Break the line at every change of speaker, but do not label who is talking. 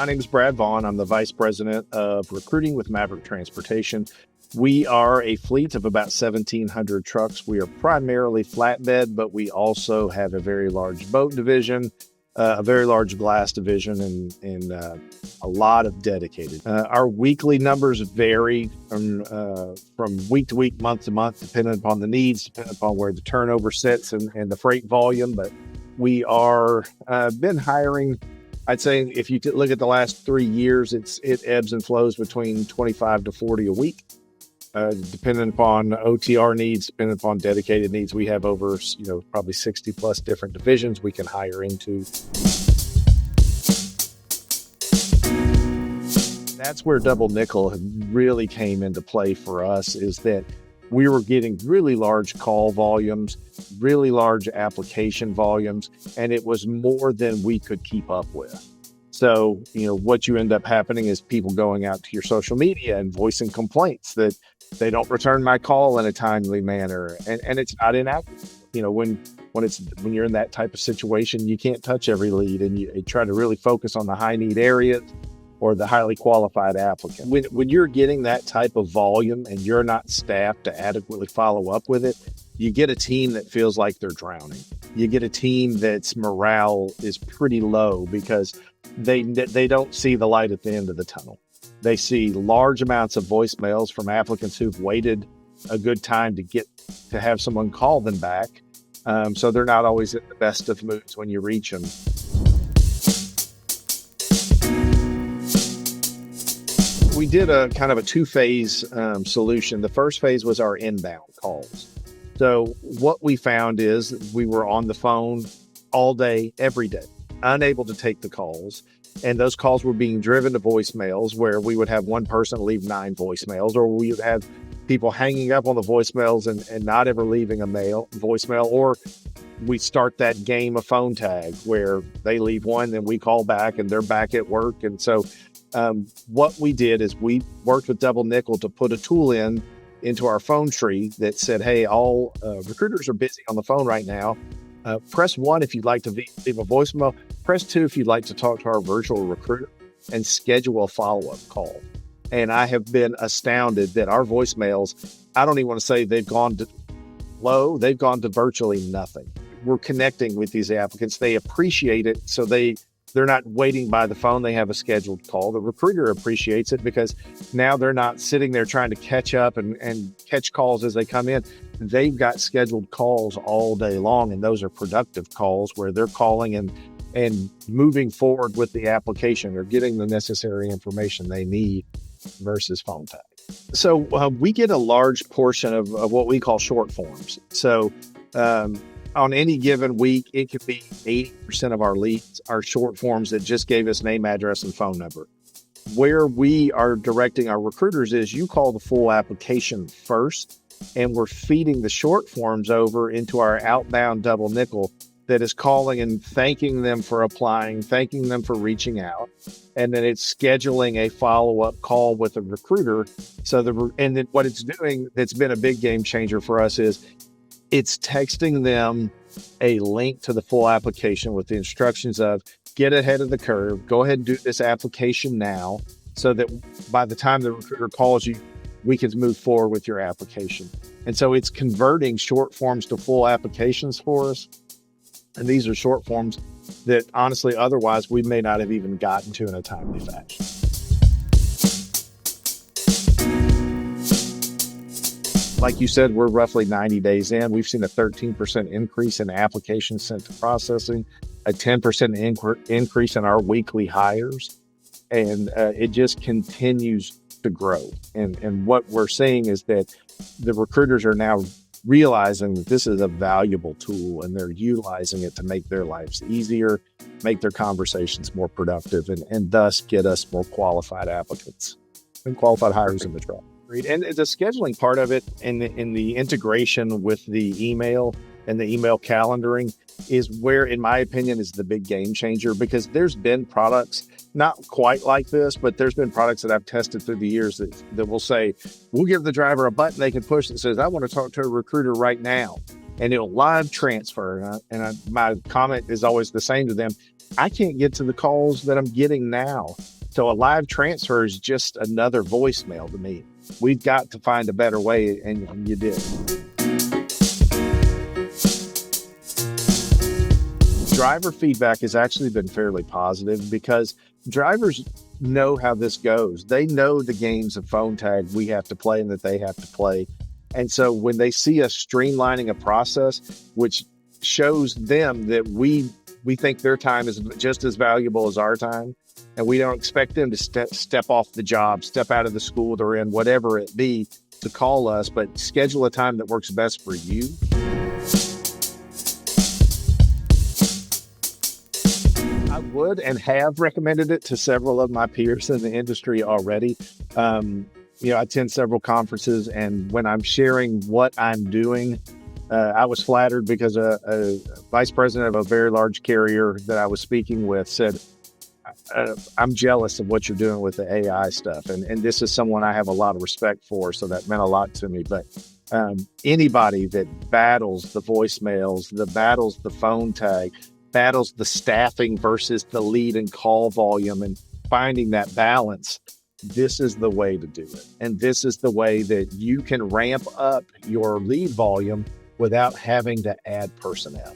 My name is Brad Vaughn. I'm the Vice President of Recruiting with Maverick Transportation. We are a fleet of about 1,700 trucks. We are primarily flatbed, but we also have a very large boat division, a very large glass division, and a lot of dedicated. Our weekly numbers vary from week to week, month to month, depending upon the needs, depending upon where the turnover sits and the freight volume. But we are been hiring. I'd say if you look at the last 3 years, it ebbs and flows between 25 to 40 a week, depending upon OTR needs, depending upon dedicated needs. We have over, probably 60 plus different divisions we can hire into. That's where double nickel really came into play for us, is that we were getting really large call volumes, really large application volumes, and it was more than we could keep up with. So, what you end up happening is people going out to your social media and voicing complaints that they don't return my call in a timely manner. And it's not inaccurate. When you're in that type of situation, you can't touch every lead, and you try to really focus on the high need areas or the highly qualified applicant. When you're getting that type of volume and you're not staffed to adequately follow up with it, you get a team that feels like they're drowning. You get a team that's morale is pretty low because they don't see the light at the end of the tunnel. They see large amounts of voicemails from applicants who've waited a good time to have someone call them back. So they're not always in the best of moods when you reach them. We did a kind of a two-phase solution. The first phase was our inbound calls. So what we found is we were on the phone all day, every day, unable to take the calls. And those calls were being driven to voicemails where we would have one person leave 9 voicemails, or we would have people hanging up on the voicemails and not ever leaving a voicemail, or we start that game of phone tag where they leave one, then we call back and they're back at work. And so what we did is we worked with Double Nickel to put a tool into our phone tree that said, hey, all recruiters are busy on the phone right now. Press 1 if you'd like to leave a voicemail. Press 2 if you'd like to talk to our virtual recruiter, and schedule a follow-up call. And I have been astounded that our voicemails, I don't even want to say they've gone to low, they've gone to virtually nothing. We're connecting with these applicants. They appreciate it, so they're not waiting by the phone. They have a scheduled call. The recruiter appreciates it because now they're not sitting there trying to catch up and catch calls as they come in. They've got scheduled calls all day long, and those are productive calls where they're calling and moving forward with the application or getting the necessary information they need versus phone tag. So we get a large portion of what we call short forms. So on any given week, it could be 80% of our leads are short forms that just gave us name, address, and phone number. Where we are directing our recruiters is you call the full application first, and we're feeding the short forms over into our outbound Double Nickel that is calling and thanking them for applying, thanking them for reaching out. And then it's scheduling a follow-up call with a recruiter. And then what it's doing that's been a big game changer for us is it's texting them a link to the full application with the instructions of get ahead of the curve, go ahead and do this application now, so that by the time the recruiter calls you, we can move forward with your application. And so it's converting short forms to full applications for us. And these are short forms that honestly, otherwise we may not have even gotten to in a timely fashion. Like you said, we're roughly 90 days in. We've seen a 13% increase in applications sent to processing, a 10% increase in our weekly hires, and it just continues to grow. And what we're seeing is that the recruiters are now realizing that this is a valuable tool, and they're utilizing it to make their lives easier, make their conversations more productive, and thus get us more qualified applicants and qualified hires in the truck. And the scheduling part of it and the integration with the email and the email calendaring is where, in my opinion, is the big game changer, because there's been products, not quite like this, but there's been products that I've tested through the years that will say, we'll give the driver a button they can push that says, I want to talk to a recruiter right now. And it'll live transfer. My comment is always the same to them. I can't get to the calls that I'm getting now. So a live transfer is just another voicemail to me. We've got to find a better way, and you did. Driver feedback has actually been fairly positive because drivers know how this goes. They know the games of phone tag we have to play and that they have to play. And so when they see us streamlining a process, which shows them that we think their time is just as valuable as our time, and we don't expect them to step off the job, step out of the school they're in, whatever it be, to call us, but schedule a time that works best for you. I would and have recommended it to several of my peers in the industry already. I attend several conferences, and when I'm sharing what I'm doing, I was flattered because a vice president of a very large carrier that I was speaking with said, I'm jealous of what you're doing with the AI stuff. And this is someone I have a lot of respect for, so that meant a lot to me. But anybody that battles the voicemails, battles the phone tag, battles the staffing versus the lead and call volume and finding that balance, this is the way to do it. And this is the way that you can ramp up your lead volume without having to add personnel.